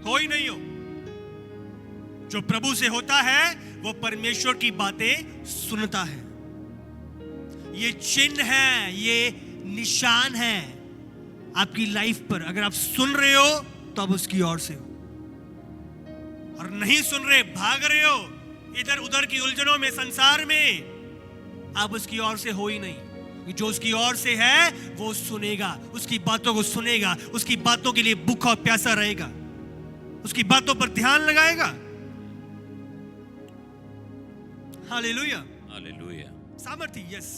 कोई नहीं हो। जो प्रभु से होता है वो परमेश्वर की बातें सुनता है। ये चिन्ह है, ये निशान है आपकी लाइफ पर। अगर आप सुन रहे हो तो आप उसकी ओर से हो, और नहीं सुन रहे, भाग रहे हो इधर उधर की उलझनों में, संसार में, आप उसकी ओर से हो ही नहीं। जो उसकी ओर से है वो सुनेगा, उसकी बातों को सुनेगा, उसकी बातों के लिए भूखा और प्यासा रहेगा, उसकी बातों पर ध्यान लगाएगा। Hallelujah, hallelujah. सामर्थ्य, यस।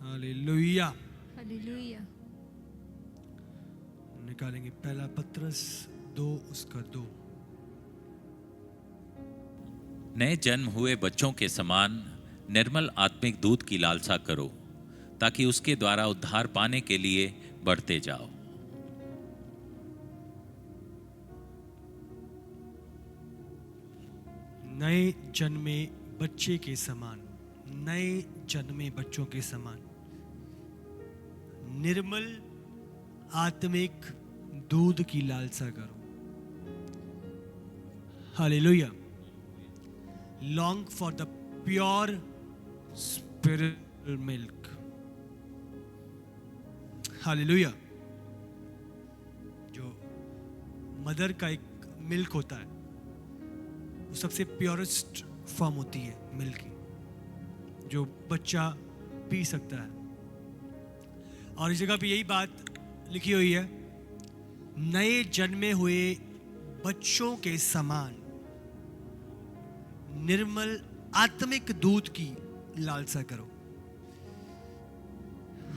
हालेलुया। हालेलुया। निकालेंगे पहला पत्रस 2 उसका 2। नए जन्म हुए बच्चों के समान निर्मल आत्मिक दूध की लालसा करो, ताकि उसके द्वारा उद्धार पाने के लिए बढ़ते जाओ। नए जन्मे बच्चे के समान, नए जन्मे बच्चों के समान निर्मल आत्मिक दूध की लालसा करो। Hallelujah. Long for the pure spiritual milk. Hallelujah. जो मदर का एक मिल्क होता है, वो सबसे प्योरेस्ट फॉर्म होती है मिल्क की, जो बच्चा पी सकता है। और इस जगह पे यही बात लिखी हुई है, नए जन्मे हुए बच्चों के समान निर्मल आत्मिक दूध की लालसा करो।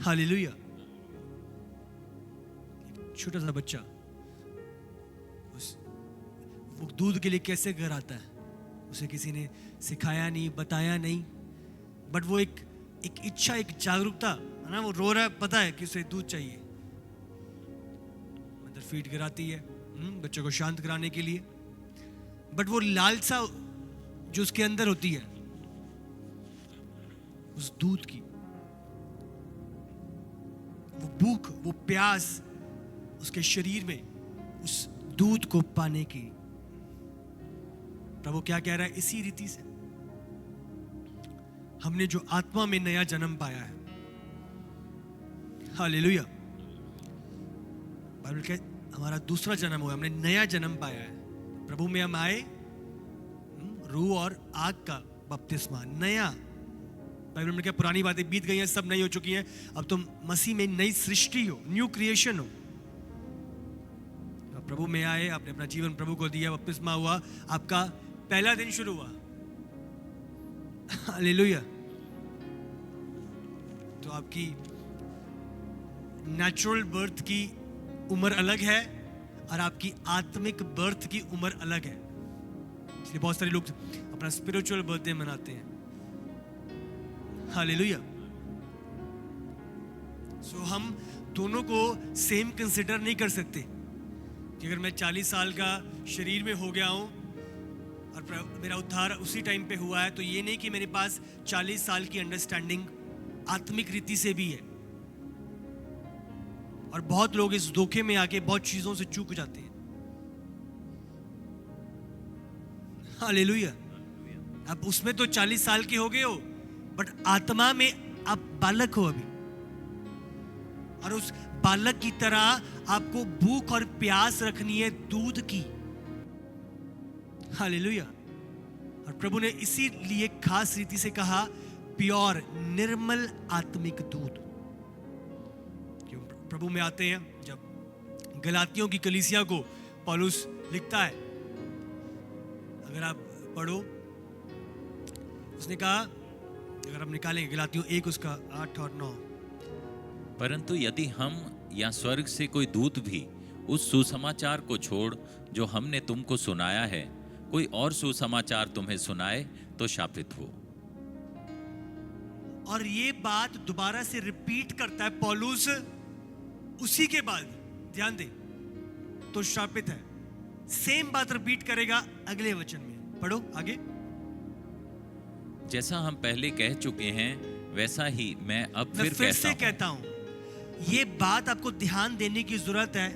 हालेलुया। छोटा सा बच्चा वो दूध के लिए कैसे घर आता है, उसे किसी ने सिखाया नहीं, बताया नहीं, बट वो एक इच्छा, एक जागरूकता है ना। वो रो रहा है, पता है कि उसे दूध चाहिए, मदर फीड कराती है बच्चों को शांत कराने के लिए। बट वो लालसा जो उसके अंदर होती है, उस दूध की, वो भूख, वो प्यास उसके शरीर में, उस दूध को पाने की। प्रभु क्या कह रहा है? इसी रीति से हमने जो आत्मा में नया जन्म पाया है, हालेलुया, बाइबल कहे हमारा दूसरा जन्म हुआ, हमने नया जन्म पाया है। प्रभु में हम आए, रूह और आग का बपतिस्मा, नया। बाइबल में क्या, पुरानी बातें बीत गई हैं, सब नई हो चुकी हैं, अब तुम मसीह में नई सृष्टि हो, न्यू क्रिएशन हो। प्रभु में आए, आपने अपना जीवन प्रभु को दिया, बपतिस्मा हुआ, आपका पहला दिन शुरू हुआ। हालेलुया। तो आपकी नेचुरल बर्थ की उम्र अलग है और आपकी आत्मिक बर्थ की उम्र अलग है। इसलिए बहुत सारे लोग अपना स्पिरिचुअल बर्थडे मनाते हैं। हालेलुया। सो हम दोनों को सेम कंसिडर नहीं कर सकते कि अगर मैं 40 साल का शरीर में हो गया हूं और मेरा उद्धार उसी टाइम पे हुआ है, तो ये नहीं कि मेरे पास 40 साल की अंडरस्टैंडिंग आत्मिक रीति से भी है। और बहुत लोग इस धोखे में आके बहुत चीजों से चूक जाते हैं। हालेलुया। अब उसमें तो 40 साल के हो गए हो, बट आत्मा में आप बालक हो अभी, और उस बालक की तरह आपको भूख और प्यास रखनी है दूध की। हालेलुया। और प्रभु ने इसीलिए खास रीति से कहा प्योर, निर्मल आत्मिक दूध। क्यों प्रभु में आते हैं, जब गलातियों की कलीसिया को पौलुस लिखता है, अगर आप पढ़ो, उसने कहा, अगर हम निकालेंगे गलातियों 1 उसका 8 और 9, परंतु यदि हम या स्वर्ग से कोई दूत भी उस सुसमाचार को छोड़ जो हमने तुमको सुनाया है। कोई और सुसमाचार तुम्हें सुनाए तो शापित हो। और ये बात दोबारा से रिपीट करता है पौलुस उसी के बाद, ध्यान दे, तो शापित है। सेम बात रिपीट करेगा अगले वचन में। पढ़ो आगे। जैसा हम पहले कह चुके हैं वैसा ही मैं अब मैं फिर से कहता कहता हूं, ये बात आपको ध्यान देने की जरूरत है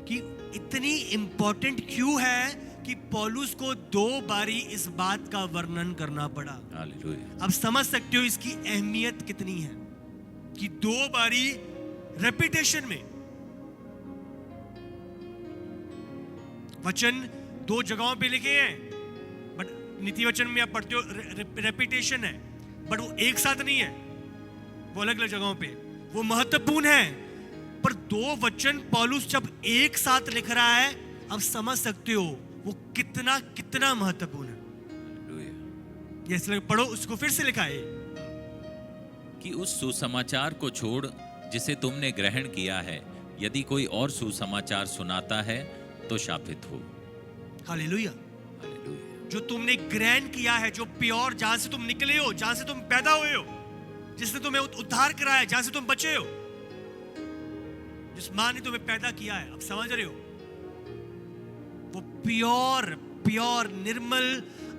कि इतनी इंपॉर्टेंट क्यों है कि पौलुस को 2 बारी इस बात का वर्णन करना पड़ा। हालेलुया। अब समझ सकते हो इसकी अहमियत कितनी है कि 2 बारी रेपिटेशन में वचन 2 जगहों पे लिखे हैं, बट नीति वचन में आप पढ़ते हो रेपिटेशन है, बट वो एक साथ नहीं है, वो अलग अलग जगहों पे। वो महत्वपूर्ण है, पर 2 वचन पौलुस जब एक साथ लिख रहा है, अब समझ सकते हो वो कितना कितना महत्वपूर्ण है। हालेलुया। ये इसलिए पढ़ो, उसको फिर से लिखा है कि उस सुसमाचार को छोड़ जिसे तुमने ग्रहण किया है, यदि कोई और सुसमाचार सुनाता है तो शापित हो। हालेलुया। हालेलुया। जो तुमने ग्रहण किया है, जो प्योर, जहां से तुम निकले हो, जहां से तुम पैदा हुए हो, जिसने तुम्हें उद्धार कराया, जहां से तुम बचे हो, जिस मां ने तुम्हें पैदा किया है, अब समझ रहे हो, वो प्योर प्योर निर्मल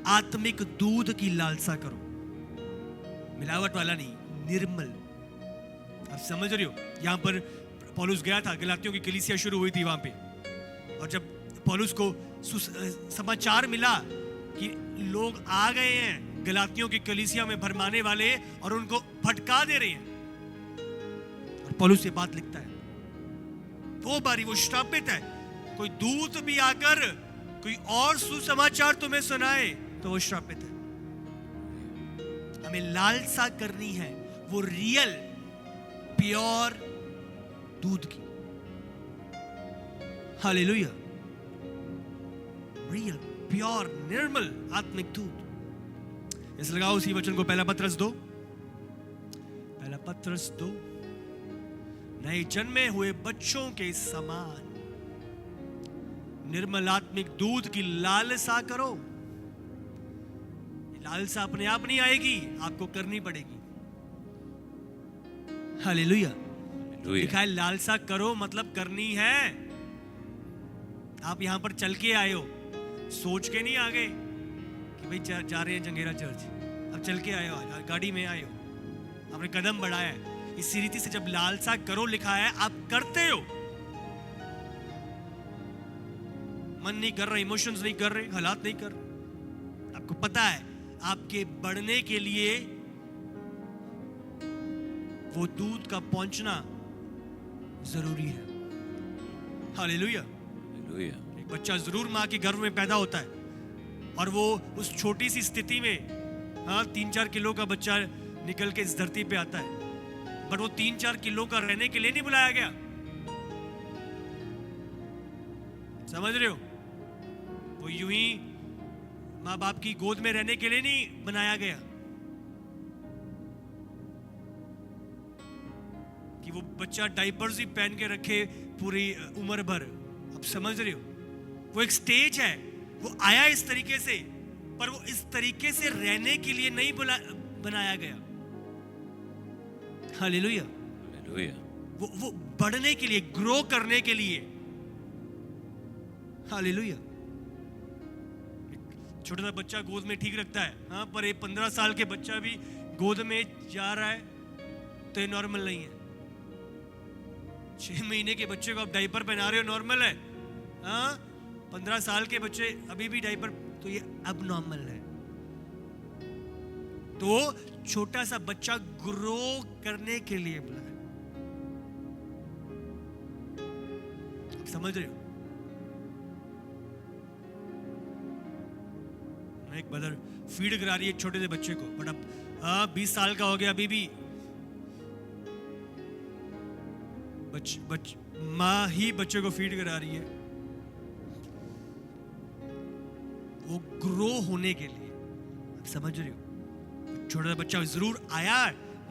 आत्मिक दूध की लालसा करो। मिलावट वाला नहीं, निर्मल। अब समझ रहे हो, यहां पर पौलुस गया था, गलातियों की कलीसिया शुरू हुई थी वहां पे, और जब पौलुस को समाचार मिला कि लोग आ गए हैं गलातियों की कलीसिया में भरमाने वाले और उनको भटका दे रहे हैं, और पौलुस ये बात लिखता है, 2 बारी वो श्रापित है। कोई दूत भी आकर कोई और सुसमाचार तुम्हें सुनाए तो वो श्रापित है। हमें लालसा करनी है वो रियल प्योर दूध की। हालेलुया। रियल प्योर निर्मल आत्मिक दूध। इस लगाओ उसी वचन को, पहला पत्रस 2, पहला पत्रस 2, नए जन्मे हुए बच्चों के समान निर्मल आत्मिक दूध की लालसा करो। लालसा अपने आप नहीं आएगी, आपको करनी पड़ेगी। हालेलुया। लिखा है लालसा करो, मतलब करनी है। आप यहां पर चल के आए हो, सोच के नहीं आ गए कि भाई जा रहे हैं जंगेरा चर्च। अब चल के आए हो, गाड़ी में आए हो, आपने कदम बढ़ाया है। इसी रीति से जब लालसा करो लिखा है, आप करते हो। मन नहीं कर रहे, इमोशंस नहीं कर रहे, हालात नहीं कर रहे, आपको पता है आपके बढ़ने के लिए वो दूध का पहुंचना जरूरी है। हालेलुया। हालेलुया। एक बच्चा जरूर मां के गर्भ में पैदा होता है, और वो उस छोटी सी स्थिति में, 3-4 किलो का बच्चा निकल के इस धरती पे आता है, बट वो 3-4 किलो का रहने के लिए नहीं बुलाया गया। समझ रहे हो, वो यूं ही माँ बाप की गोद में रहने के लिए नहीं बनाया गया कि वो बच्चा डायपर्स ही पहन के रखे पूरी उम्र भर। अब समझ रहे हो, वो एक स्टेज है, वो आया इस तरीके से, पर वो इस तरीके से रहने के लिए नहीं बनाया गया। हालेलुया। हालेलुया। वो बढ़ने के लिए, ग्रो करने के लिए। हालेलुया। छोटा सा बच्चा गोद में ठीक रखता है, हाँ, पर एक 15 साल के बच्चा भी गोद में जा रहा है तो ये नॉर्मल नहीं है। 6 महीने के बच्चे को आप डायपर पहना रहे हो, नॉर्मल है। हाँ, 15 साल के बच्चे अभी भी डायपर, तो ये अब नॉर्मल है। तो छोटा सा बच्चा ग्रो करने के लिए बुलाया। समझ रहे हो, एक मदर फीड करा रही है छोटे से बच्चे को, बट अब 20 साल का हो गया, अभी भी माँ ही बच्चे को फीड करा रही है, वो ग्रो होने के लिए। आप समझ रहे हो, छोटा सा बच्चा जरूर आया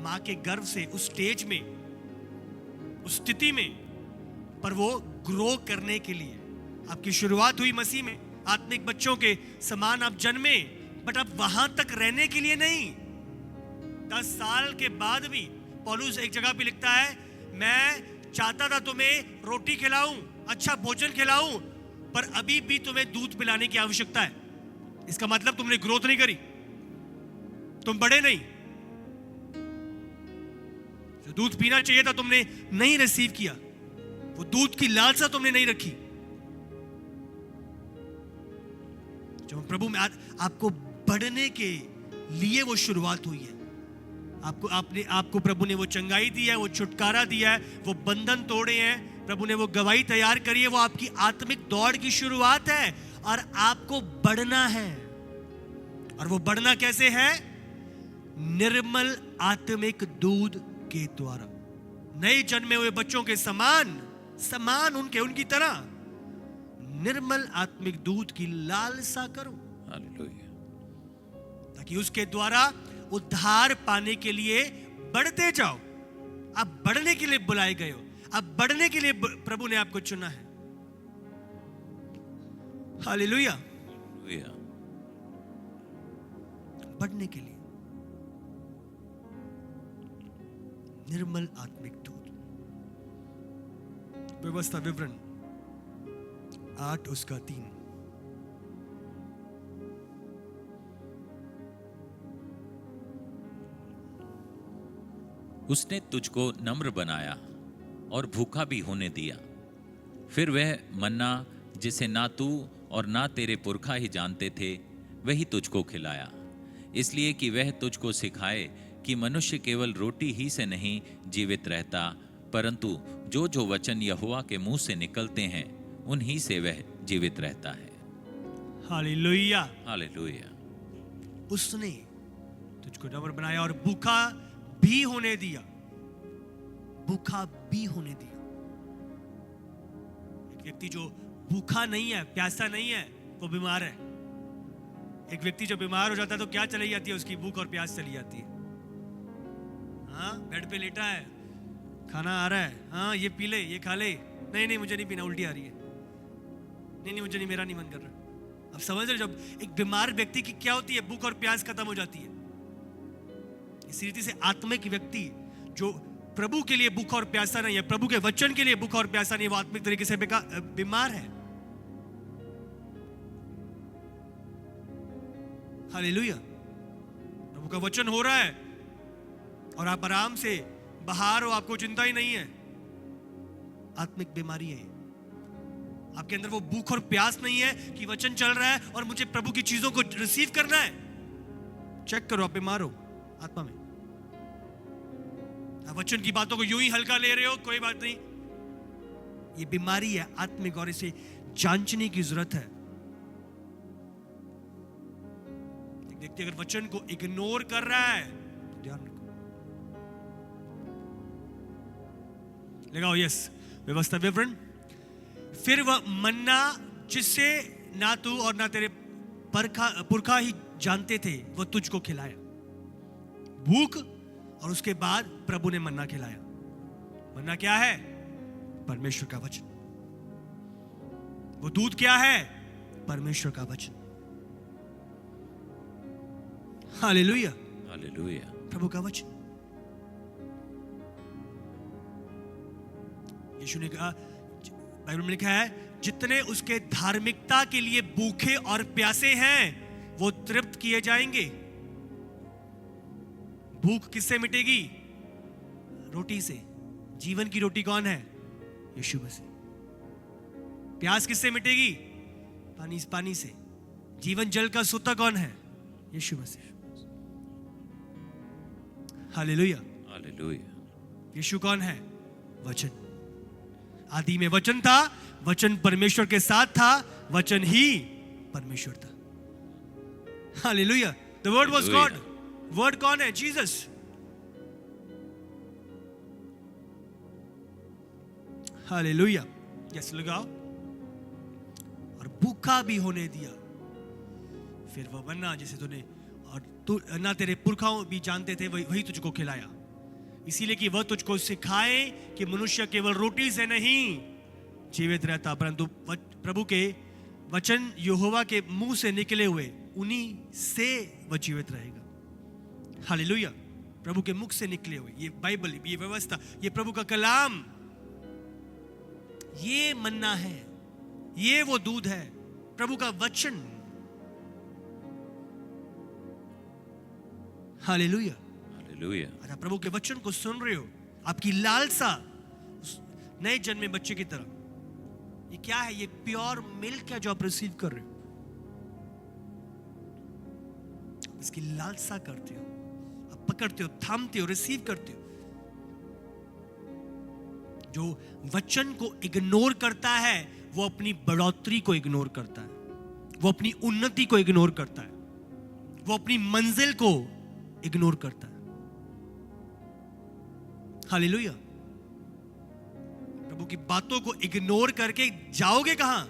माँ के गर्भ से उस स्टेज में, उस स्थिति में, पर वो ग्रो करने के लिए। आपकी शुरुआत हुई मसीह में, आत्मिक बच्चों के समान आप जन्मे, बट अब वहां तक रहने के लिए नहीं। 10 साल के बाद भी पौलुस एक जगह पे लिखता है, मैं चाहता था तुम्हें रोटी खिलाऊं, अच्छा भोजन खिलाऊं, पर अभी भी तुम्हें दूध पिलाने की आवश्यकता है। इसका मतलब तुमने ग्रोथ नहीं करी, तुम बड़े नहीं। जो दूध पीना चाहिए था तुमने नहीं रिसीव किया, वो दूध की लालसा तुमने नहीं रखी। जब प्रभु में आपको बढ़ने के लिए वो शुरुआत हुई है, आपको प्रभु ने वो चंगाई दी है, वो छुटकारा दिया है, वो बंधन तोड़े हैं, प्रभु ने वो गवाही तैयार करी है। वो आपकी आत्मिक दौड़ की शुरुआत है और आपको बढ़ना है। और वो बढ़ना कैसे है? निर्मल आत्मिक दूध के द्वारा। नए जन्मे हुए बच्चों के समान उनकी तरह निर्मल आत्मिक दूध की लालसा करो, हालेलुया। ताकि उसके द्वारा उद्धार पाने के लिए बढ़ते जाओ। आप बढ़ने के लिए बुलाए गए हो, आप बढ़ने के लिए प्रभु ने आपको चुना है। हालेलुया। हालेलुया। बढ़ने के लिए निर्मल आत्मिक दूध। व्यवस्था विवरण 8 उसका 3। उसने तुझको नम्र बनाया और भूखा भी होने दिया। फिर वह मन्ना जिसे ना तू और ना तेरे पुरखा ही जानते थे, वही तुझको खिलाया, इसलिए कि वह तुझको सिखाए कि मनुष्य केवल रोटी ही से नहीं जीवित रहता, परंतु जो जो वचन यहोवा के मुंह से निकलते हैं उन्हीं से वह जीवित रहता है। हालेलुया। हालेलुया। उसने तुझको नम्र बनाया और भूखा भी होने दिया। भूखा भी होने दिया। एक व्यक्ति जो भूखा नहीं है, प्यासा नहीं है, वो बीमार है। एक व्यक्ति जो बीमार हो जाता है तो क्या चली जाती है? उसकी भूख और प्यास चली जाती है। हाँ, बेड पे लेटा है, खाना आ रहा है, हाँ ये पी ले, ये खा ले, नहीं मुझे नहीं पीना, उल्टी आ रही है, नहीं मुझे नहीं, मेरा नहीं मन कर रहा। अब समझ रहे, जब एक बीमार व्यक्ति की क्या होती है? भूख और प्यास खत्म हो जाती है। इसी रीति से आत्मिक व्यक्ति जो प्रभु के लिए भूखा और प्यासा नहीं है, प्रभु के वचन के लिए भूखा और प्यासा नहीं, वो आत्मिक तरीके से बीमार है। हालेलुया। प्रभु का वचन हो रहा है और आप आराम से बाहर हो, आपको चिंता ही नहीं है, आत्मिक बीमारी है। आपके अंदर वो भूख और प्यास नहीं है कि वचन चल रहा है और मुझे प्रभु की चीजों को रिसीव करना है। चेक करो, आप बीमार हो आत्मा में। आप वचन की बातों को यूं ही हल्का ले रहे हो, कोई बात नहीं, ये बीमारी है आत्मिक, और इसे जांचने की जरूरत है। एक व्यक्ति अगर वचन को इग्नोर कर रहा है, ध्यान रखो। लगाओ यस, व्यवस्था विवरण। फिर वह मन्ना जिससे ना तू और ना तेरे पुरखा ही जानते थे, वह तुझको खिलाया। भूख, और उसके बाद प्रभु ने मन्ना खिलाया। मन्ना क्या है? परमेश्वर का वचन। वो दूध क्या है? परमेश्वर का वचन। हालेलुया। हालेलुया। प्रभु का वचन। यीशु ने कहा, बाइबल में लिखा है, जितने उसके धार्मिकता के लिए भूखे और प्यासे हैं वो तृप्त किए जाएंगे। भूख किससे मिटेगी? रोटी से। जीवन की रोटी कौन है? यीशु मसीह। प्यास किससे मिटेगी? पानी से। जीवन जल का सोता कौन है? यीशु मसीह। हालेलुया। हालेलुया। यीशु कौन है? वचन। आदि में वचन था, वचन परमेश्वर के साथ था, वचन ही परमेश्वर था। Hallelujah. The word was God. Word कौन है? जीसस। हालेलुया। यस, लगाओ। और भूखा भी होने दिया। फिर वह मन्ना जिसे तूने और तू ना तेरे पुरखाओं भी जानते थे, वही तुझको खिलाया, इसीलिए कि वह तुझको सिखाए कि मनुष्य केवल रोटी से नहीं जीवित रहता, परंतु प्रभु के वचन यहोवा के मुंह से निकले हुए उन्हीं से वह जीवित रहेगा। हालेलुया। प्रभु के मुख से निकले हुए, ये बाइबल, ये व्यवस्था, ये प्रभु का कलाम, ये मन्ना है, ये वो दूध है, प्रभु का वचन। हालेलुया। हालेलुया। अच्छा, प्रभु के वचन को सुन रहे हो, आपकी लालसा उस नए जन्मे बच्चे की तरह, ये क्या है? ये प्योर मिल्क है जो आप रिसीव कर रहे हो। इसकी लालसा करते हो, आप पकड़ते हो, थामते हो, रिसीव करते हो। जो वचन को इग्नोर करता है वो अपनी बढ़ोतरी को इग्नोर करता है, वो अपनी उन्नति को इग्नोर करता है, वो अपनी मंजिल को इग्नोर करता है। हालेलुया। प्रभु की बातों को इग्नोर करके जाओगे कहां?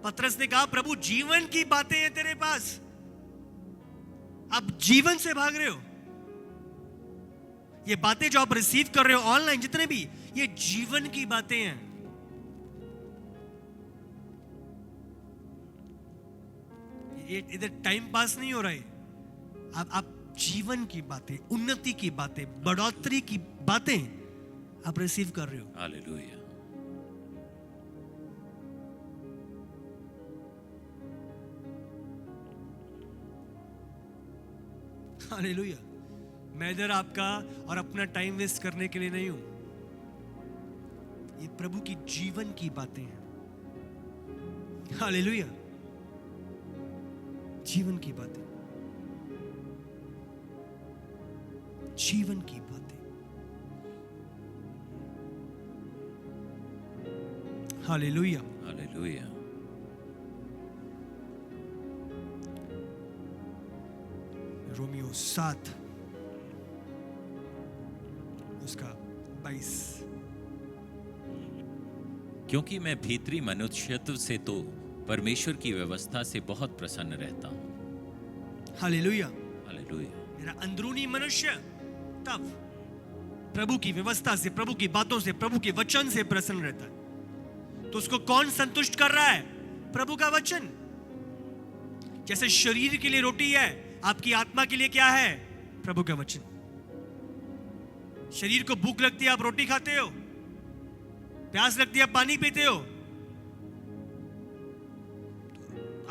पतरस ने कहा, प्रभु जीवन की बातें हैं तेरे पास, आप जीवन से भाग रहे हो। ये बातें जो आप रिसीव कर रहे हो ऑनलाइन, जितने भी, ये जीवन की बातें हैं। ये इधर टाइम पास नहीं हो रहा है, आप जीवन की बातें, उन्नति की बातें, बढ़ोतरी की बातें आप रिसीव कर रहे हो। हालेलुया। हालेलुया। मैं इधर आपका और अपना टाइम वेस्ट करने के लिए नहीं हूं, ये प्रभु की जीवन की बातें हैं। हालेलुया। जीवन की बातें, जीवन की बातें। हालेलुया। हालेलुया। रोमियो 7 उसका 22। क्योंकि मैं भीतरी मनुष्यत्व से तो परमेश्वर की व्यवस्था से बहुत प्रसन्न रहता हूं। हालेलुया। हालेलुया। मेरा अंदरूनी मनुष्य तब प्रभु की व्यवस्था से, प्रभु की बातों से, प्रभु के वचन से प्रसन्न रहता है। तो उसको कौन संतुष्ट कर रहा है? प्रभु का वचन। जैसे शरीर के लिए रोटी है, आपकी आत्मा के लिए क्या है? प्रभु का वचन। शरीर को भूख लगती है, आप रोटी खाते हो। प्यास लगती है, आप पानी पीते हो।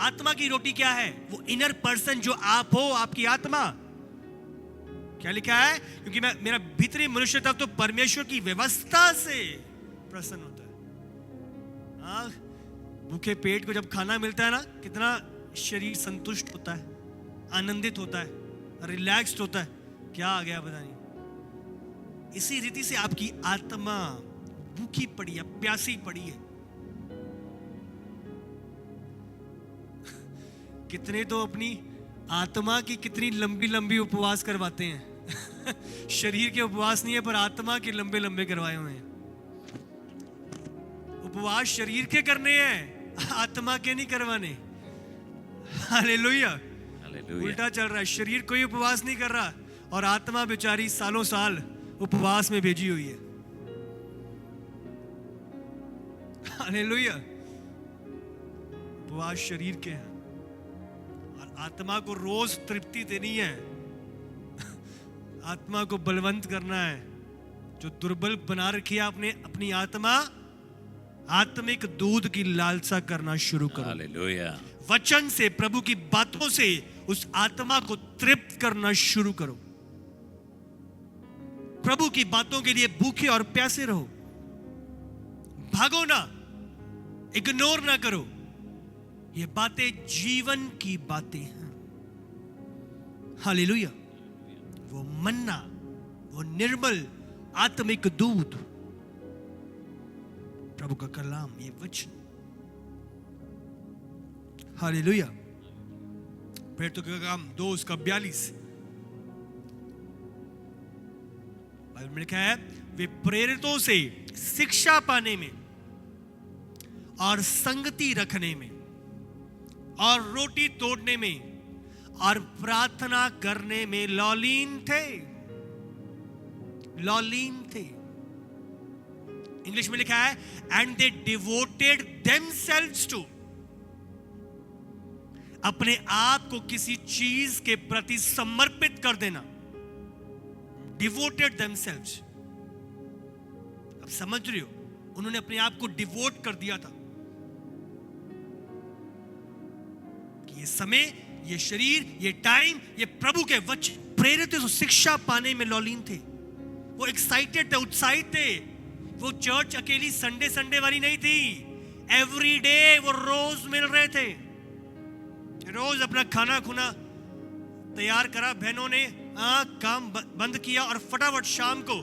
आत्मा की रोटी क्या है? वो इनर पर्सन जो आप हो, आपकी आत्मा। क्या लिखा है? क्योंकि मेरा भीतरी मनुष्य तब तो परमेश्वर की व्यवस्था से प्रसन्न होता है। भूखे पेट को जब खाना मिलता है ना, कितना शरीर संतुष्ट होता है, आनंदित होता है, रिलैक्स्ड होता है। क्या आ गया पता नहीं। इसी रीति से आपकी आत्मा भूखी पड़ी है, प्यासी पड़ी है। कितने तो अपनी आत्मा की कितनी लंबी लंबी उपवास करवाते हैं। शरीर के उपवास नहीं है, पर आत्मा के लंबे लंबे करवाए हुए हैं। उपवास शरीर के करने हैं, आत्मा के नहीं करवाने। हालेलुया। उल्टा चल रहा है, शरीर कोई उपवास नहीं कर रहा और आत्मा बेचारी सालों साल उपवास में भेजी हुई है। हालेलुया। उपवास शरीर के हैं और आत्मा को रोज तृप्ति देनी है। आत्मा को बलवंत करना है। जो दुर्बल बना रखी है आपने अपनी आत्मा, आत्मिक दूध की लालसा करना शुरू करो। हालेलुया। वचन से, प्रभु की बातों से उस आत्मा को तृप्त करना शुरू करो। प्रभु की बातों के लिए भूखे और प्यासे रहो। भागो ना, इग्नोर ना करो। ये बातें जीवन की बातें हैं। हालेलुया। वो मन्ना, वो निर्मल आत्मिक दूध, प्रभु का कलाम, ये वचन। हालेलुया। प्रेरितों का काम 2:42 बाइबल में लिखा है, वे प्रेरितों से शिक्षा पाने में और संगति रखने में और रोटी तोड़ने में और प्रार्थना करने में लौलीन थे। लौलीन थे। इंग्लिश में लिखा है and they devoted themselves to, अपने आप को किसी चीज के प्रति समर्पित कर देना। डिवोटेड देमसेल्व्स, अब समझ रहे हो, उन्होंने अपने आप को डिवोट कर दिया था कि ये समय, ये शरीर, ये टाइम, ये प्रभु के वचन प्रेरित थे, शिक्षा पाने में लौलीन थे। वो एक्साइटेड थे, उत्साहित थे। वो चर्च अकेली संडे संडे वाली नहीं थी, एवरी डे वो रोज मिल रहे थे। रोज अपना खाना खुना तैयार करा बहनों ने, काम बंद किया और फटाफट शाम को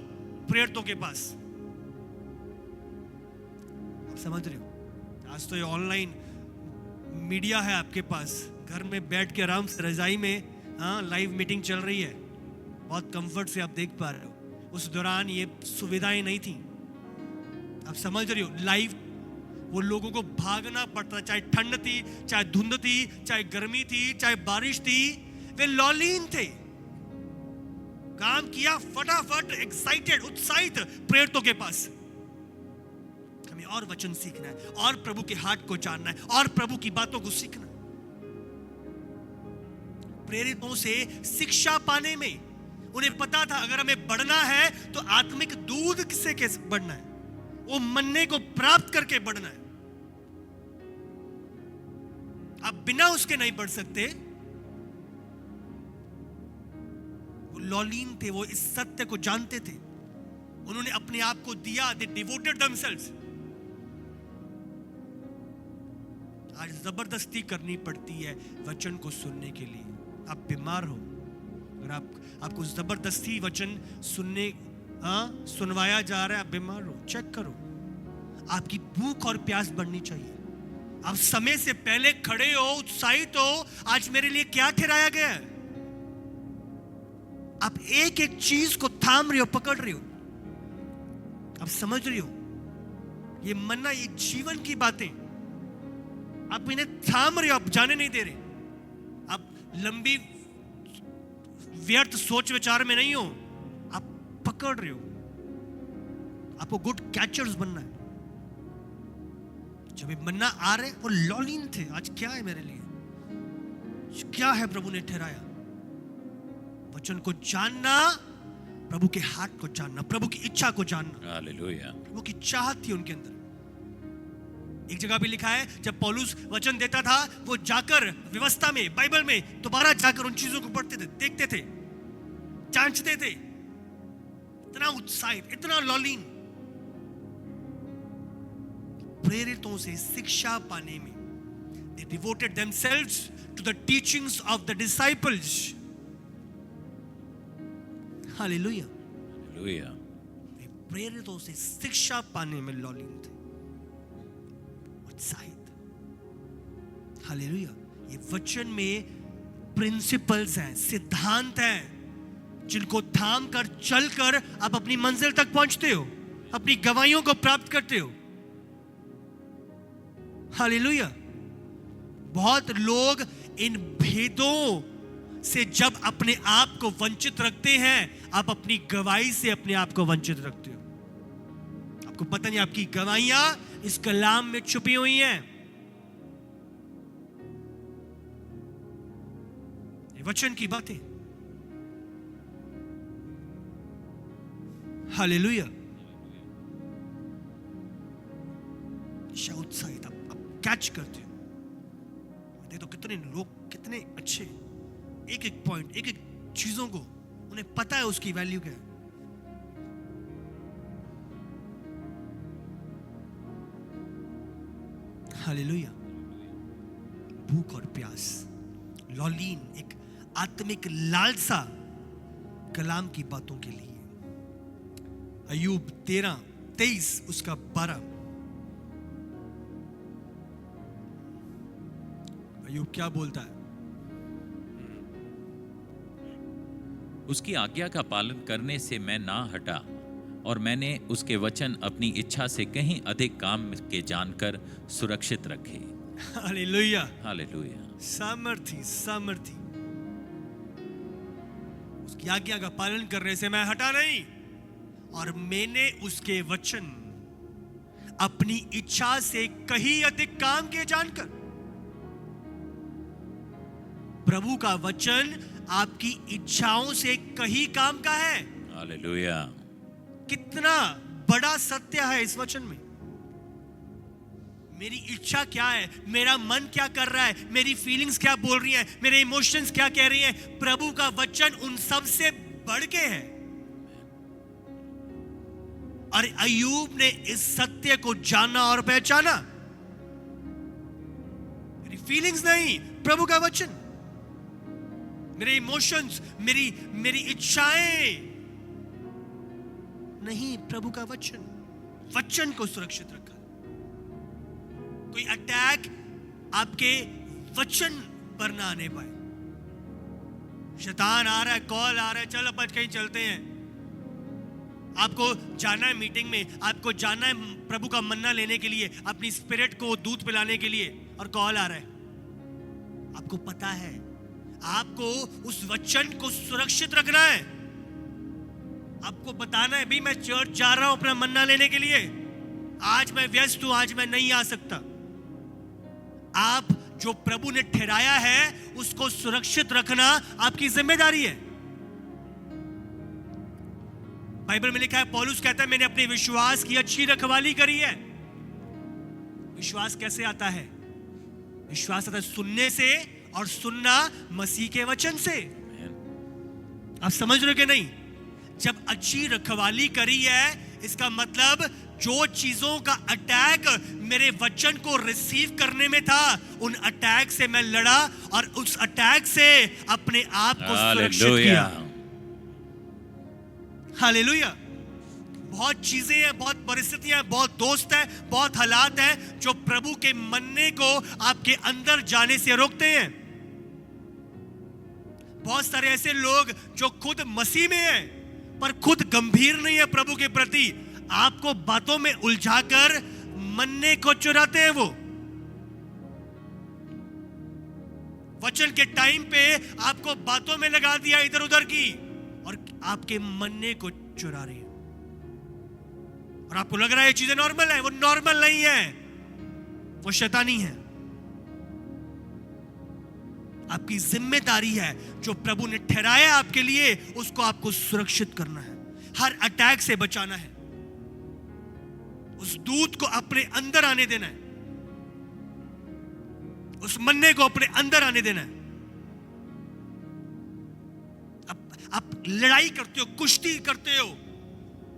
प्रेरितों के पास। आप समझ रहे हो, आज तो ये ऑनलाइन मीडिया है आपके पास, घर में बैठ के आराम से रजाई में लाइव मीटिंग चल रही है, बहुत कंफर्ट से आप देख पा रहे हो। उस दौरान ये सुविधाएं नहीं थी, आप समझ रहे हो। लाइव वो लोगों को भागना पड़ता, चाहे ठंड थी, चाहे धुंध थी, चाहे गर्मी थी, चाहे बारिश थी, वे लौलीन थे। काम किया फटाफट, एक्साइटेड, उत्साहित प्रेरितों के पास। हमें और वचन सीखना है, और प्रभु के हाथ को जानना है, और प्रभु की बातों को सीखना है। प्रेरितों से शिक्षा पाने में उन्हें पता था अगर हमें बढ़ना है तो आत्मिक दूध से कैसे बढ़ना है, वो मन्ने को प्राप्त करके बढ़ना है। आप बिना उसके नहीं बढ़ सकते। वो लौलीन थे, वो इस सत्य को जानते थे, उन्होंने अपने आप को दिया। दे डिवोटेड देमसेल्व्स। आज जबरदस्ती करनी पड़ती है वचन को सुनने के लिए। आप बीमार हो, अगर आपको जबरदस्ती वचन सुनवाया जा रहा है, आप बीमार हो, चेक करो। आपकी भूख और प्यास बढ़नी चाहिए। आप समय से पहले खड़े हो, उत्साहित हो, आज मेरे लिए क्या ठहराया गया है। आप एक एक चीज को थाम रहे हो, पकड़ रहे हो, आप समझ रहे हो। ये मन्ना, ये जीवन की बातें, आप इन्हें थाम रहे हो, आप जाने नहीं दे रहे। आप लंबी व्यर्थ सोच विचार में नहीं हो, आप पकड़ रहे हो। आपको गुड कैचर्स बनना है। जब ये मन्ना आ रहे, वो लौलीन थे। आज क्या है मेरे लिए, क्या है प्रभु ने ठहराया। वचन को जानना, प्रभु के हाथ को जानना, प्रभु की इच्छा को जानना। हालेलुया। प्रभु की चाहत थी उनके अंदर। एक जगह भी लिखा है, जब पौलुस वचन देता था, वो जाकर व्यवस्था में, बाइबल में दोबारा जाकर उन चीजों को पढ़ते थे, देखते थे, जांचते थे। इतना उत्साहित, इतना लौलीन। प्रेरितों से शिक्षा पाने में they devoted themselves to the teachings of the disciples. Hallelujah. Hallelujah. प्रेरितों से शिक्षा पाने में लौलीन थे, उत्साहित। हालेलुया। ये वचन में प्रिंसिपल्स हैं, सिद्धांत हैं, जिनको थाम कर चलकर आप अपनी मंजिल तक पहुंचते हो, अपनी गवाहियों को प्राप्त करते हो। हालेलुया। बहुत लोग इन भेदों से जब अपने आप को वंचित रखते हैं, आप अपनी गवाही से अपने आप को वंचित रखते हो। आपको पता नहीं आपकी गवाहियां इस कलाम में छुपी हुई हैं। ये वचन की बातें। हालेलुया। उत्साहित आप कैच करते हो। देखो कितने लोग, कितने अच्छे, एक एक पॉइंट, एक एक चीजों को उन्हें पता है उसकी वैल्यू क्या है। हालेलुया। भूख और प्यास, लौलीन, एक आत्मिक लालसा कलाम की बातों के लिए। अय्यूब 13:23 उसका 12। अय्यूब क्या बोलता है? उसकी आज्ञा का पालन करने से मैं ना हटा, और मैंने उसके वचन अपनी इच्छा से कहीं अधिक काम के जानकर सुरक्षित रखे। हालेलुया। हालेलुया। सामर्थी, सामर्थी। उसकी आज्ञा का पालन करने से मैं हटा नहीं, और मैंने उसके वचन अपनी इच्छा से कहीं अधिक काम किए जानकर। प्रभु का वचन आपकी इच्छाओं से कहीं काम का है। हालेलुया। कितना बड़ा सत्य है इस वचन में। मेरी इच्छा क्या है, मेरा मन क्या कर रहा है, मेरी फीलिंग्स क्या बोल रही हैं, मेरे इमोशंस क्या कह रही हैं, प्रभु का वचन उन सब से बढ़ के है। और अय्यूब ने इस सत्य को जाना और पहचाना। मेरी फीलिंग्स नहीं, प्रभु का वचन। मेरे इमोशंस, मेरी इच्छाएं नहीं, प्रभु का वचन। वचन को सुरक्षित रखा। कोई अटैक आपके वचन पर ना आने पाए। शैतान आ रहा है, कॉल आ रहा है, चल अपन कहीं चलते हैं, आपको जाना है मीटिंग में, आपको जाना है प्रभु का मन्ना लेने के लिए, अपनी स्पिरिट को दूध पिलाने के लिए, और कॉल आ रहा है। आपको पता है आपको उस वचन को सुरक्षित रखना है। आपको बताना है, भाई मैं चर्च जा रहा हूं अपना मन्ना लेने के लिए, आज मैं व्यस्त हूं, आज मैं नहीं आ सकता। आप जो प्रभु ने ठहराया है उसको सुरक्षित रखना आपकी जिम्मेदारी है। बाइबल में लिखा है, पौलुस कहता है, मैंने अपने विश्वास की अच्छी रखवाली करी है। विश्वास कैसे आता है? विश्वास आता है सुनने से, और सुनना मसीह के वचन से। आप समझ रहे हो कि नहीं? जब अच्छी रखवाली करी है, इसका मतलब जो चीजों का अटैक मेरे वचन को रिसीव करने में था, उन अटैक से मैं लड़ा और उस अटैक से अपने आप को सुरक्षित किया। हालेलुया। बहुत चीजें हैं, बहुत परिस्थितियां हैं, बहुत दोस्त हैं, बहुत हालात हैं जो प्रभु के मन्ने को आपके अंदर जाने से रोकते हैं। बहुत सारे ऐसे लोग जो खुद मसीह में हैं पर खुद गंभीर नहीं है प्रभु के प्रति, आपको बातों में उलझाकर मन्ने को चुराते हैं। वो वचन के टाइम पे आपको बातों में लगा दिया इधर उधर की, और आपके मन्ने को चुरा रही है। और आपको लग रहा है ये चीजें नॉर्मल है, वो नॉर्मल नहीं है, वो शैतानी है। आपकी जिम्मेदारी है जो प्रभु ने ठहराया आपके लिए, उसको आपको सुरक्षित करना है, हर अटैक से बचाना है, उस दूत को अपने अंदर आने देना है, उस मन्ने को अपने अंदर आने देना है। आप लड़ाई करते हो, कुश्ती करते हो,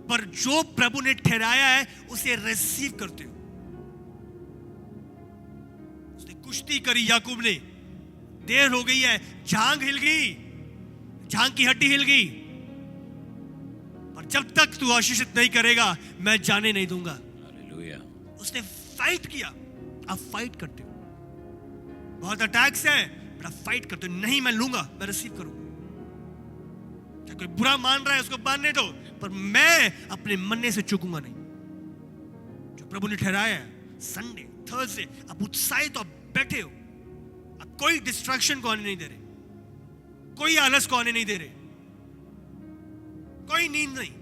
पर जो प्रभु ने ठहराया है उसे रिसीव करते हो। उसने कुश्ती करी याकूब ने, देर हो गई है, जांग हिल गई, जांग की हड्डी हिल गई, पर जब तक तू आशीषित नहीं करेगा मैं जाने नहीं दूंगा। हालेलुया। उसने फाइट किया। आप फाइट करते हो, बहुत अटैक्स हैं, पर आप फाइट करते हो, नहीं मैं लूंगा, मैं रिसीव करूंगा। क्या कोई बुरा मान रहा है उसको मानने दो, पर मैं अपने मन्ने से चूकूंगा नहीं। जो प्रभु ने ठहराया है, संडे थर्सडे आप उत्साहित और बैठे हो, आप कोई डिस्ट्रैक्शन को आने नहीं दे रहे, कोई आलस को आने नहीं दे रहे, कोई नींद नहीं,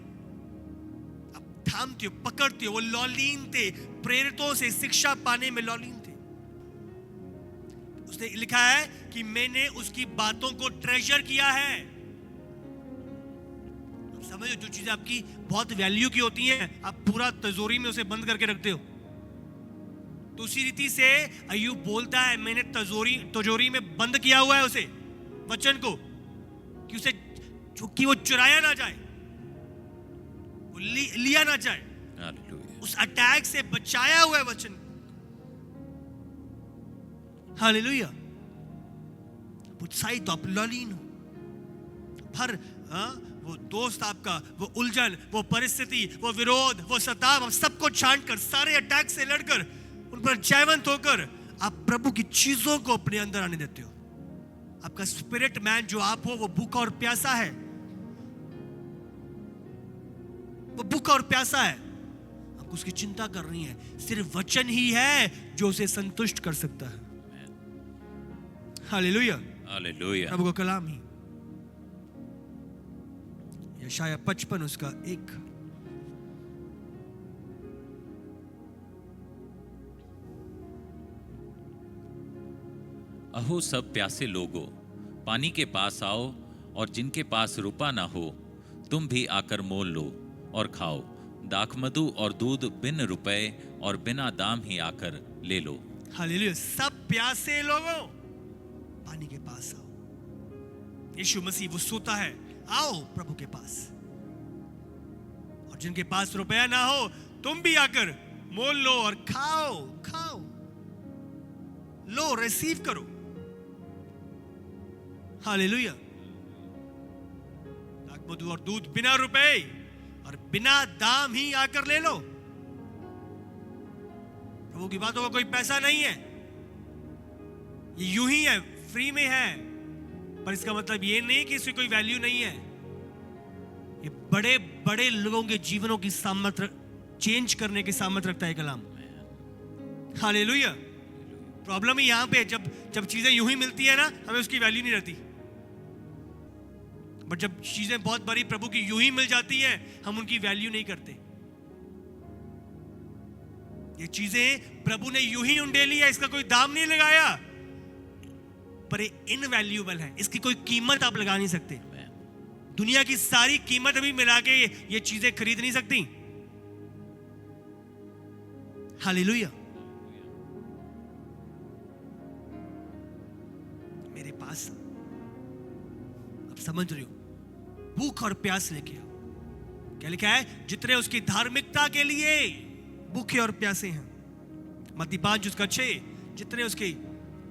आप थामते हो, पकड़ते हो। वो लौलीन थे, प्रेरितों से शिक्षा पाने में लौलीन थे। उसने लिखा है कि मैंने उसकी बातों को ट्रेजर किया है। समझो, जो चीजें आपकी बहुत वैल्यू की होती हैं, आप पूरा तिजोरी में उसे बंद करके रखते हो। तो उसी रीति से अय्यूब बोलता है, मैंने तिजोरी में बंद किया हुआ है उसे, वचन को, कि उसे कि वो चुराया ना जाए, वो लिया ना जाए। हालेलुया। उस अटैक से बचाया हुआ है वचन। हालेलुया। उत्साहित, आप लौलीन हो। हर वो दोस्त आपका, वो उलझन, वो परिस्थिति, वो विरोध, वो सताव, सबको छांट कर, सारे अटैक से लड़कर, उन पर जयवंत होकर आप प्रभु की चीजों को अपने अंदर आने देते हो। आपका स्पिरिट मैन जो आप हो, वो भूखा और प्यासा है, वो भूखा और प्यासा है। आपको उसकी चिंता करनी है। सिर्फ वचन ही है जो उसे संतुष्ट कर सकता है। हालेलुया। हालेलुया। प्रभु का कलाम ही। यशाया 55 उसका 1। अहो सब प्यासे लोगों, पानी के पास आओ, और जिनके पास रुपा ना हो तुम भी आकर मोल लो और खाओ। दाखमधु और दूध बिन रुपए और बिना दाम ही आकर ले लो। हालेलुया। सब प्यासे लोगों, पानी के पास आओ। यीशु मसीह वो सोता है, आओ प्रभु के पास। और जिनके पास रुपया ना हो तुम भी आकर मोल लो और खाओ। खाओ, लो, रिसीव करो। हालेलुया। दाखमधु और दूध बिना रुपए और बिना दाम ही आकर ले लो। प्रभु की बातों का कोई पैसा नहीं है, ये यूं ही है, फ्री में है। पर इसका मतलब ये नहीं कि इसकी कोई वैल्यू नहीं है। ये बड़े बड़े लोगों के जीवनों की सामर्थ्य चेंज करने की सामर्थ्य रखता है कलाम। हालेलुया। प्रॉब्लम ही यहां पे है, जब चीजें यूं ही मिलती है ना, हमें उसकी वैल्यू नहीं रहती। बट जब चीजें बहुत बड़ी प्रभु की यूं ही मिल जाती हैं, हम उनकी वैल्यू नहीं करते। ये चीजें प्रभु ने यूं ही उंडेली है, इसका कोई दाम नहीं लगाया, पर ये इनवैल्यूएबल है, इसकी कोई कीमत आप लगा नहीं सकते। दुनिया की सारी कीमत अभी मिला के ये चीजें खरीद नहीं सकती। हालेलुया। मेरे पास अब समझ रही हो, भूख और प्यास लेके आओ। क्या लिखा है? जितने उसकी धार्मिकता के लिए भूखे और प्यासे हैं। मत्ती 5:6, जितने उसकी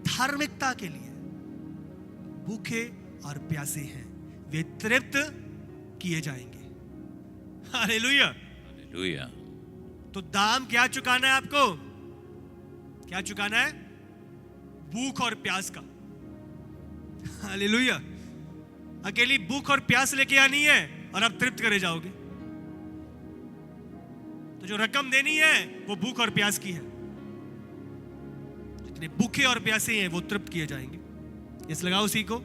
धार्मिकता के लिए भूखे और प्यासे हैं वे तृप्त किए जाएंगे। हालेलुया। हालेलुया। तो दाम क्या चुकाना है आपको? क्या चुकाना है? भूख और प्यास का। हालेलुया। अकेली भूख और प्यास लेके आनी है और आप तृप्त करे जाओगे। तो जो रकम देनी है वो भूख और प्यास की है। जितने भूखे और प्यासे हैं वो तृप्त किए जाएंगे। इस लगाओ उसी को।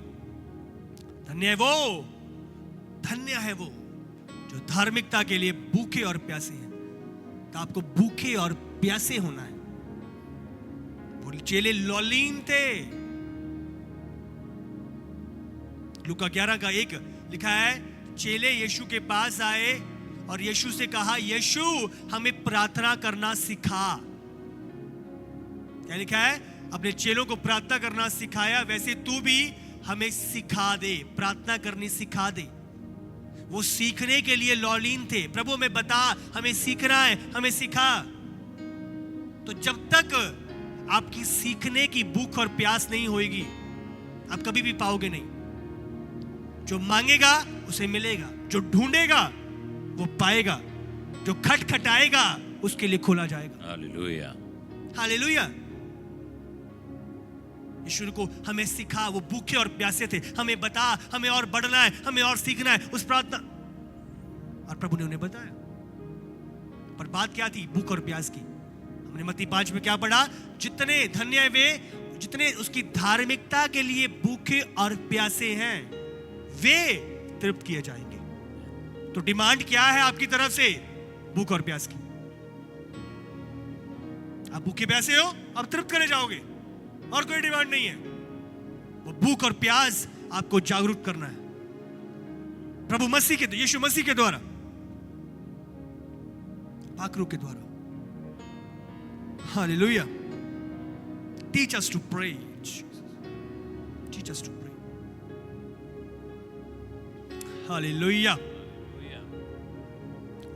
धन्य है वो जो धार्मिकता के लिए भूखे और प्यासे हैं। तो आपको भूखे और प्यासे होना है। वो चेले लौलीन थे। लूका 11:1 लिखा है, चेले यीशु के पास आए और यीशु से कहा, यीशु हमें प्रार्थना करना सिखा। क्या लिखा है? अपने चेलों को प्रार्थना करना सिखाया, वैसे तू भी हमें सिखा दे, प्रार्थना करनी सिखा दे। वो सीखने के लिए लौलीन थे। प्रभु हमें बता, हमें सीखना है, हमें सिखा। तो जब तक आपकी सीखने की भूख और प्यास नहीं होगी, आप कभी भी पाओगे नहीं। जो मांगेगा उसे मिलेगा, जो ढूंढेगा वो पाएगा, जो खटखटाएगा उसके लिए खोला जाएगा। हालेलुया। हालेलुया। यीशु को हमें सिखा, वो भूखे और प्यासे थे, हमें बता, हमें और बढ़ना है, हमें और सीखना है, उस प्रार्थना। और प्रभु ने उन्हें बताया। पर बात क्या थी? भूख और प्यास की। हमने मत्ती 5 में क्या पढ़ा? जितने धन्य वे जितने उसकी धार्मिकता के लिए भूखे और प्यासे हैं वे तृप्त किए जाएंगे। तो डिमांड क्या है आपकी तरफ से? भूख और प्यास की। आप भूखे प्यासे हो, आप तृप्त करे जाओगे, और कोई डिमांड नहीं है। वो भूख और प्यास आपको जागरूक करना है प्रभु मसीह के, यीशु मसीह के द्वारा, पाखरू के द्वारा। Hallelujah. Teach us to pray, teach us to pray. Hallelujah.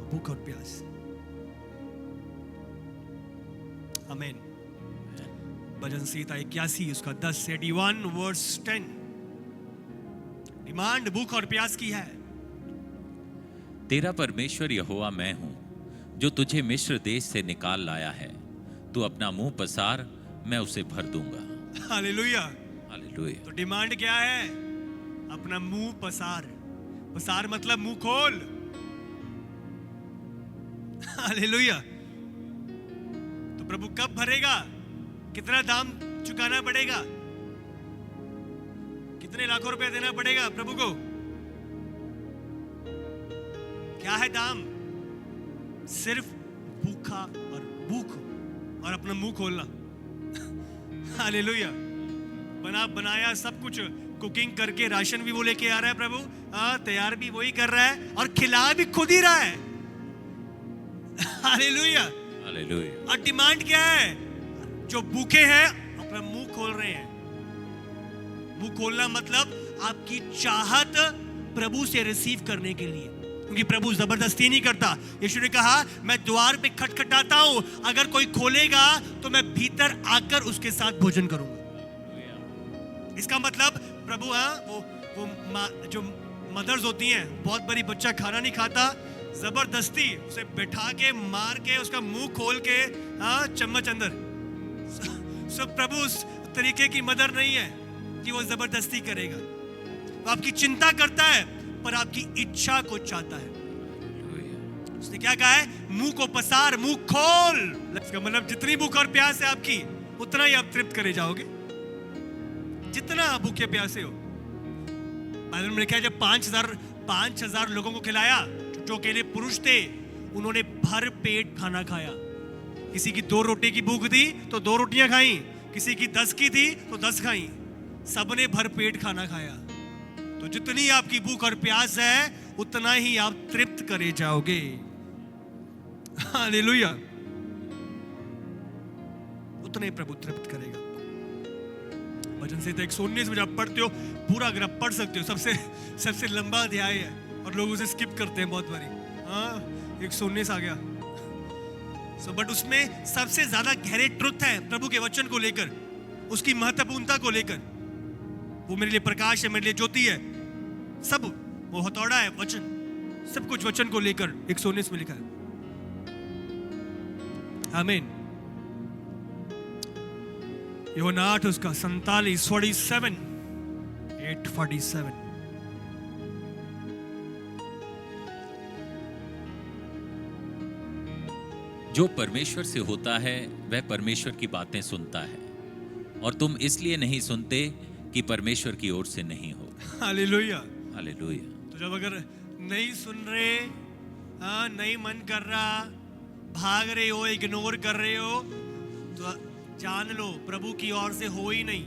भूख और प्यास। आमीन। भजन संहिता 81 उसका 10 से 81 वर्स 10। डिमांड भूख और प्यास की है। तेरा परमेश्वर यहोवा मैं हूं, जो तुझे मिस्र देश से निकाल लाया है। तू अपना मुंह पसार, मैं उसे भर दूंगा। हालेलुया। हालेलुया। तो डिमांड क्या है? अपना मुंह पसार। पसार मतलब मुंह खोल। हालेलुया। तो प्रभु कब भरेगा? कितना दाम चुकाना पड़ेगा? कितने लाखों रुपए देना पड़ेगा प्रभु को? क्या है दाम? सिर्फ भूखा और भूख और अपना मुंह खोलना। हालेलुया। बना बनाया सब कुछ, कुकिंग करके राशन भी वो लेके आ रहा है प्रभु, तैयार भी वही कर रहा है और खिला भी खुद ही रहा है। Hallelujah, hallelujah. और डिमांड क्या है? जो भूखे हैं अपना मुंह खोल रहे हैं। मुंह खोलना मतलब आपकी चाहत प्रभु से रिसीव करने के लिए, क्योंकि प्रभु जबरदस्ती नहीं करता। यीशु ने कहा मैं द्वार पे खटखटाता हूं, अगर कोई खोलेगा तो मैं भीतर आकर उसके साथ भोजन करूंगा। इसका मतलब प्रभु जो मदर्स होती हैं, बहुत बड़ी बच्चा खाना नहीं खाता, जबरदस्ती उसे बैठा के मार के उसका मुंह खोल के चम्मच अंदर। सब प्रभु उस तरीके की मदर नहीं है कि वो जबरदस्ती करेगा। वो आपकी चिंता करता है पर आपकी इच्छा को चाहता है। उसने क्या कहा है? मुंह को पसार, मुंह खोल। इसका मतलब जितनी भूख और प्यास है आपकी, उतना ही आप तृप्त करे जाओगे, जितना आप भूखे प्यासे हो। बाइबल में लिखा है जब 5,000 लोगों को खिलाया, जो अकेले पुरुष थे, उन्होंने भर पेट खाना खाया। किसी की 2 रोटी की भूख थी तो 2 रोटियां खाई, किसी की 10 की थी तो 10 खाई, सबने भर पेट खाना खाया। तो जितनी आपकी भूख और प्यास है उतना ही आप तृप्त करे जाओगे। हालेलुया, उतना ही प्रभु तृप्त करेगा। वचन से 119 में जब पढ़ते हो, पूरा अगर आप पढ़ सकते हो, सबसे लंबा अध्याय है और लोग उसे स्किप करते हैं बहुत बारी। 119 आ गया। बट उसमें सबसे ज्यादा गहरे ट्रुथ है प्रभु के वचन को लेकर, उसकी महत्वपूर्णता को लेकर। वो मेरे लिए प्रकाश है, मेरे लिए ज्योति है, सब वो हथौड़ा है वचन, सब कुछ वचन को लेकर 119 में लिखा है। आमीन। यूहन्ना 8 उसका 47 8:47। जो परमेश्वर से होता है वह परमेश्वर की बातें सुनता है, और तुम इसलिए नहीं सुनते कि परमेश्वर की ओर से नहीं हो। Hallelujah, hallelujah. तो जब अगर नहीं सुन रहे, नहीं मन कर रहा, भाग रहे हो, इग्नोर कर रहे हो, तो जान लो प्रभु की ओर से हो ही नहीं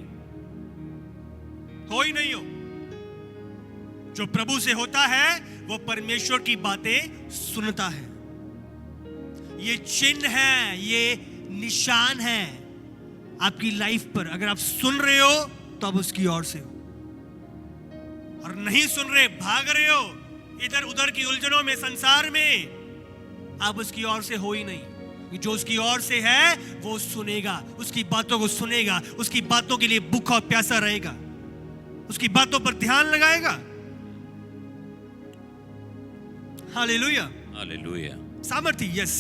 हो। जो प्रभु से होता है वो परमेश्वर की बातें सुनता है। ये चिन्ह है, ये निशान है आपकी लाइफ पर। अगर आप सुन रहे हो तो आप उसकी ओर से हो, और नहीं सुन रहे, भाग रहे हो इधर उधर की उलझनों में, संसार में, आप उसकी ओर से हो ही नहीं। जो उसकी ओर से है वो सुनेगा, उसकी बातों को सुनेगा, उसकी बातों के लिए भूखा और प्यासा रहेगा, उसकी बातों पर ध्यान लगाएगा। Hallelujah, hallelujah. सामर्थ्य, यस।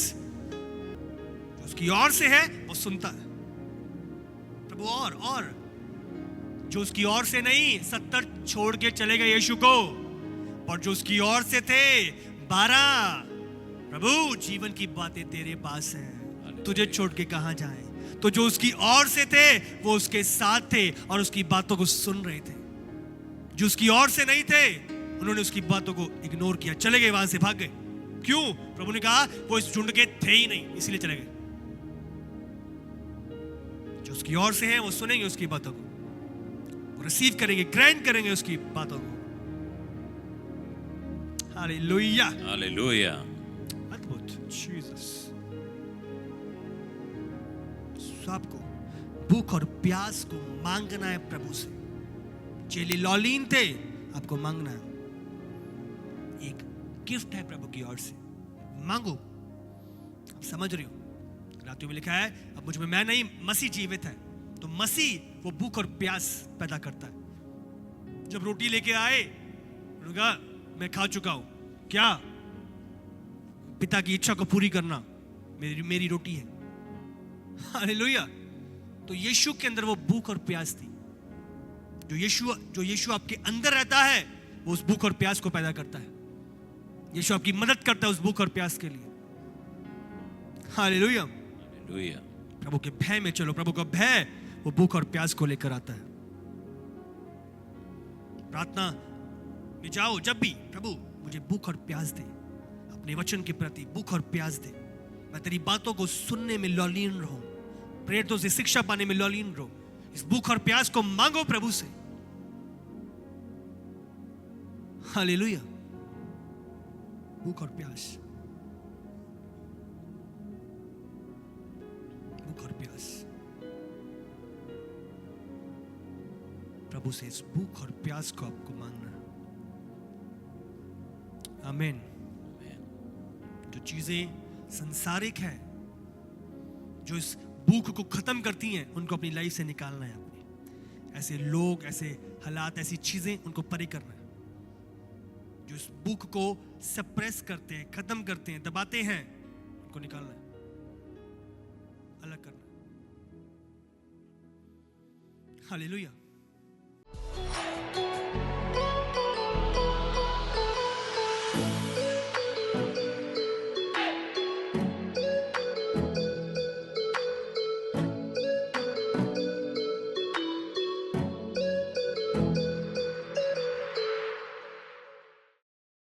उसकी ओर से है वो सुनता है प्रभु। और जो उसकी ओर से नहीं, 70 छोड़ के चले गए यीशु को, और जो उसकी ओर से थे 12, प्रभु जीवन की बातें तेरे पास हैं, तुझे छोड़ के कहां जाएं। तो जो उसकी ओर से थे वो उसके साथ थे और उसकी बातों को सुन रहे थे। जो उसकी ओर से नहीं थे उन्होंने उसकी बातों को इग्नोर किया, चले गए, वहां से भाग गए। क्यों? प्रभु ने कहा वो इस झुंड के थे ही नहीं, इसलिए चले गए। जो उसकी ओर से हैं वो सुनेंगे उसकी बातों को, रिसीव करेंगे, ग्रैंड करेंगे उसकी बातों को। Hallelujah, hallelujah. अद्भुत, जीसस। आपको भूख और प्यास को मांगना है प्रभु से। चेले लौलीन थे, आपको मांगना है। एक गिफ्ट है प्रभु की ओर से, मांगो। आप समझ रहे हो, रातियों में लिखा है अब मुझ में मैं नहीं, मसीह जीवित है। तो मसीह वो भूख और प्यास पैदा करता है। जब रोटी लेके आए, उन्होंने कहा मैं खा चुका हूं, क्या? पिता की इच्छा को पूरी करना मेरी रोटी है। हालेलुया। तो यीशु के अंदर वो भूख और प्यास थी। जो यीशु आपके अंदर रहता है वो उस भूख और प्यास को पैदा करता है। यीशु आपकी मदद करता है उस भूख और प्यास के लिए। Hallelujah, hallelujah. प्रभु के भय में चलो। प्रभु का भय वो भूख और प्यास को लेकर आता है। प्रार्थना में जाओ जब भी, प्रभु मुझे भूख और प्यास दे, अपने वचन के प्रति भूख और प्यास दे। मैं तेरी बातों को सुनने में लौलीन रहूं, प्रेरितों से शिक्षा पाने में लौलीन रहूं, इस भूख और प्यास को मांगो प्रभु से। हालेलुया। भूख और प्यास, भूख और प्यास, प्रभु से इस भूख और प्यास को आपको मांगना। आमीन। जो चीजें सांसारिक हैं, जो इस भूख को खत्म करती हैं, उनको अपनी लाइफ से निकालना है। अपनी ऐसे लोग, ऐसे हालात, ऐसी चीजें, उनको परे करना है। जो इस भूख को सप्रेस करते हैं, खत्म करते हैं, दबाते हैं, उनको निकालना है, अलग करना है। हालेलुया।